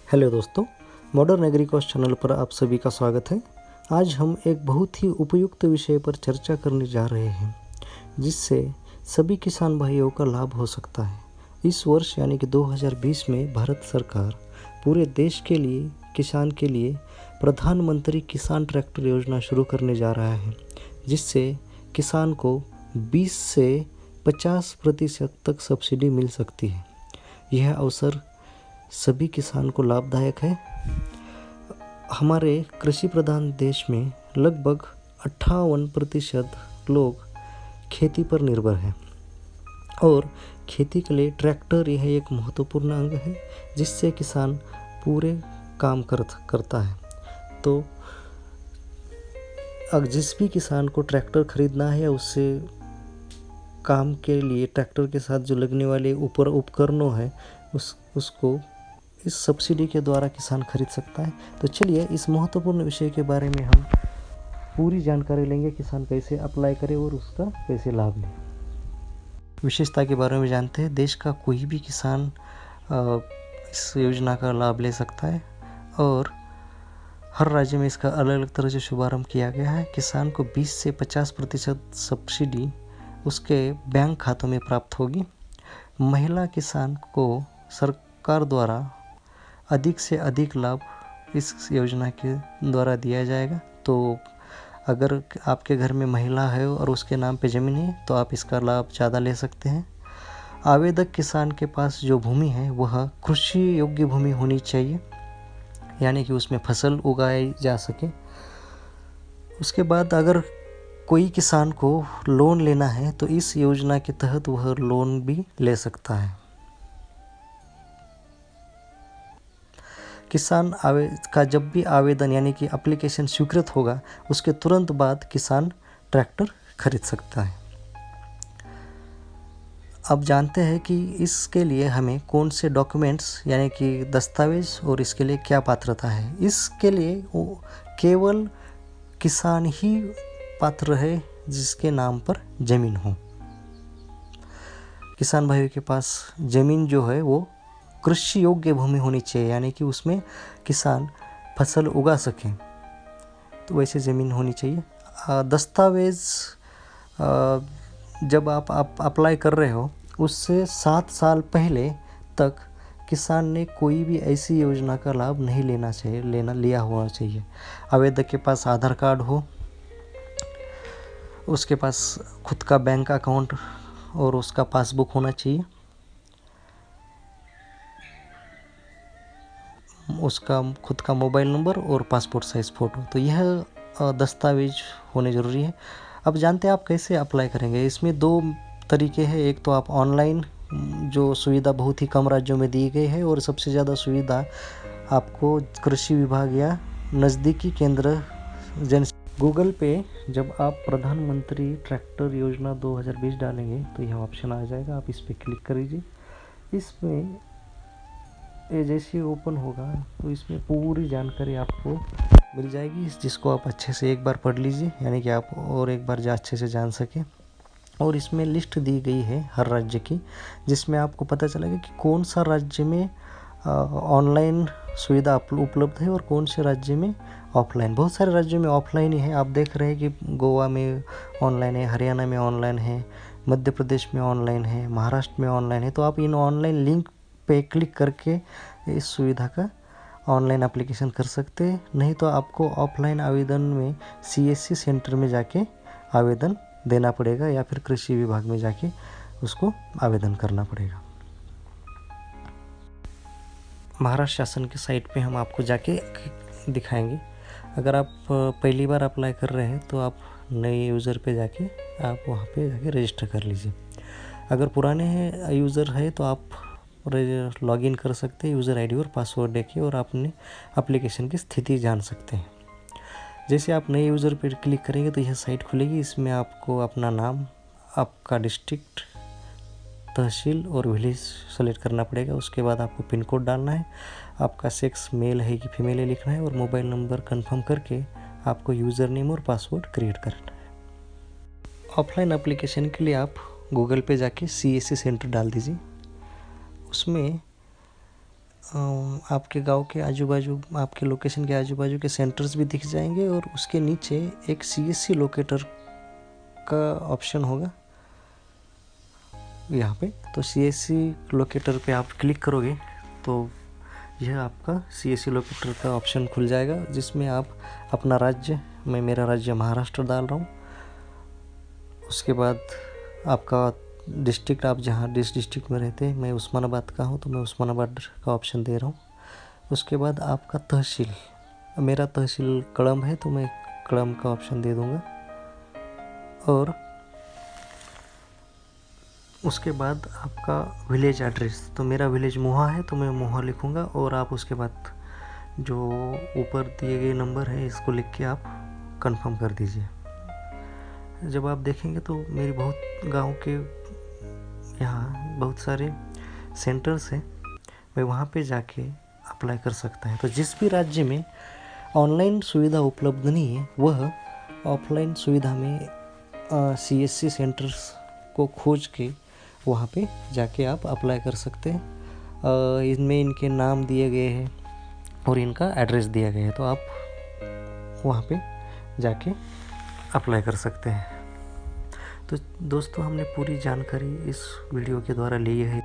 Hello दोस्तों, modern एग्रीकॉस्ट channel पर आप सभी का स्वागत है। आज हम एक बहुत ही उपयुक्त विषय पर चर्चा करने जा रहे हैं जिससे सभी किसान भाइयों का लाभ हो सकता है। इस वर्ष यानी कि 2020 में भारत सरकार पूरे देश के लिए किसान के लिए प्रधानमंत्री किसान ट्रैक्टर योजना शुरू करने जा रहा है, जिससे किसान को 20 से 50% तक सब्सिडी मिल सकती है। यह अवसर सभी किसान को लाभदायक है। हमारे कृषि प्रधान देश में लगभग 58% लोग खेती पर निर्भर हैं और खेती के लिए ट्रैक्टर यह एक महत्वपूर्ण अंग है जिससे किसान पूरे काम करता है। तो अगर जिस भी किसान को ट्रैक्टर खरीदना है या उससे काम के लिए ट्रैक्टर के साथ जो लगने वाले उपकरणों हैं उसको इस सब्सिडी के द्वारा किसान खरीद सकता है। तो चलिए इस महत्वपूर्ण विषय के बारे में हम पूरी जानकारी लेंगे, किसान कैसे अप्लाई करे और उसका कैसे लाभ ले। विशेषता के बारे में जानते हैं। देश का कोई भी किसान इस योजना का लाभ ले सकता है और हर राज्य में इसका अलग अलग तरह से शुभारंभ किया गया है। किसान को 20 से 50% सब्सिडी उसके बैंक खातों में प्राप्त होगी। महिला किसान को सरकार द्वारा अधिक से अधिक लाभ इस योजना के द्वारा दिया जाएगा। तो अगर आपके घर में महिला है और उसके नाम पे ज़मीन है तो आप इसका लाभ ज़्यादा ले सकते हैं। आवेदक किसान के पास जो भूमि है वह कृषि योग्य भूमि होनी चाहिए, यानी कि उसमें फसल उगाई जा सके। उसके बाद अगर कोई किसान को लोन लेना है तो इस योजना के तहत वह लोन भी ले सकता है। किसान का जब भी आवेदन यानी कि एप्लीकेशन स्वीकृत होगा उसके तुरंत बाद किसान ट्रैक्टर खरीद सकता है। अब जानते हैं कि इसके लिए हमें कौन से डॉक्यूमेंट्स यानी कि दस्तावेज और इसके लिए क्या पात्रता है। इसके लिए केवल किसान ही पात्र है जिसके नाम पर ज़मीन हो। किसान भाइयों के पास ज़मीन जो है वो कृषि योग्य भूमि होनी चाहिए, यानी कि उसमें किसान फसल उगा सकें, तो वैसे ज़मीन होनी चाहिए। दस्तावेज़ जब आप अप्लाई कर रहे हो उससे 7 साल पहले तक किसान ने कोई भी ऐसी योजना का लाभ नहीं लिया होना चाहिए। आवेदक के पास आधार कार्ड हो, उसके पास खुद का बैंक अकाउंट और उसका पासबुक होना चाहिए, उसका खुद का मोबाइल नंबर और पासपोर्ट साइज़ फ़ोटो। तो यह दस्तावेज होने ज़रूरी है। अब जानते हैं आप कैसे अप्लाई करेंगे। इसमें 2 तरीके हैं। एक तो आप ऑनलाइन, जो सुविधा बहुत ही कम राज्यों में दी गई है, और सबसे ज़्यादा सुविधा आपको कृषि विभाग या नज़दीकी केंद्र गूगल पे जब आप प्रधानमंत्री ट्रैक्टर योजना 2020 डालेंगे तो यह ऑप्शन आ जाएगा, आप इस पर क्लिक करिए। इसमें ये जैसे ओपन होगा तो इसमें पूरी जानकारी आपको मिल जाएगी, जिसको आप अच्छे से एक बार पढ़ लीजिए, यानी कि आप और एक बार अच्छे से जान सकें। और इसमें लिस्ट दी गई है हर राज्य की, जिसमें आपको पता चलेगा कि कौन सा राज्य में ऑनलाइन सुविधा उपलब्ध है और कौन से राज्य में ऑफलाइन। बहुत सारे राज्यों में ऑफलाइन ही है। आप देख रहे हैं कि गोवा में ऑनलाइन है, हरियाणा में ऑनलाइन है, मध्य प्रदेश में ऑनलाइन है, महाराष्ट्र में ऑनलाइन है। तो आप इन ऑनलाइन लिंक पे क्लिक करके इस सुविधा का ऑनलाइन एप्लीकेशन कर सकते हैं। नहीं तो आपको ऑफलाइन आवेदन में CSC सेंटर में जाके आवेदन देना पड़ेगा या फिर कृषि विभाग में जाके उसको आवेदन करना पड़ेगा। महाराष्ट्र शासन के साइट पे हम आपको जाके दिखाएंगे। अगर आप पहली बार अप्लाई कर रहे हैं तो आप नए यूज़र पे जाके आप वहाँ पे जाके रजिस्टर कर लीजिए। अगर पुराने यूज़र है तो आप लॉगिन कर सकते हैं यूज़र ID और पासवर्ड देके, और अपने एप्लीकेशन की स्थिति जान सकते हैं। जैसे आप नए यूज़र पर क्लिक करेंगे तो यह साइट खुलेगी। इसमें आपको अपना नाम, आपका डिस्ट्रिक्ट, तहसील और विलेज सेलेक्ट करना पड़ेगा। उसके बाद आपको पिन कोड डालना है, आपका सेक्स मेल है कि फीमेल है लिखना है, और मोबाइल नंबर कंफर्म करके आपको यूज़र नेम और पासवर्ड क्रिएट करना है। ऑफलाइन एप्लीकेशन के लिए आप गूगल पे जाके CSC सेंटर डाल दीजिए। उसमें आपके गांव के आजू बाजू, आपके लोकेशन के आजू बाजू के सेंटर्स भी दिख जाएंगे और उसके नीचे एक CSC लोकेटर का ऑप्शन होगा यहाँ पे। तो CSC लोकेटर पे आप क्लिक करोगे तो यह आपका CSC लोकेटर का ऑप्शन खुल जाएगा, जिसमें आप अपना राज्य, मैं मेरा राज्य महाराष्ट्र डाल रहा हूँ। उसके बाद आपका डिस्ट्रिक्ट, आप जहाँ जिस डिस्ट्रिक्ट में रहते हैं, मैं उस्मानाबाद का हूँ तो मैं उस्मानाबाद का ऑप्शन दे रहा हूँ। उसके बाद आपका तहसील, मेरा तहसील कड़म है तो मैं कड़म का ऑप्शन दे दूँगा। और उसके बाद आपका विलेज एड्रेस, तो मेरा विलेज मोहा है तो मैं मोहा लिखूँगा। और आप उसके बाद जो ऊपर दिए गए नंबर है इसको लिख के आप कंफर्म कर दीजिए। जब आप देखेंगे तो मेरी बहुत गांव के यहाँ बहुत सारे सेंटर्स हैं, मैं वहाँ पे जाके अप्लाई कर सकता है। तो जिस भी राज्य में ऑनलाइन सुविधा उपलब्ध नहीं है वह ऑफलाइन सुविधा में CSC सेंटर्स को खोज के वहाँ पे जाके आप अप्लाई कर सकते हैं। इनमें इनके नाम दिए गए हैं और इनका एड्रेस दिया गया है, तो आप वहाँ पे जाके अप्लाई कर सकते हैं। तो दोस्तों, हमने पूरी जानकारी इस वीडियो के द्वारा ली है।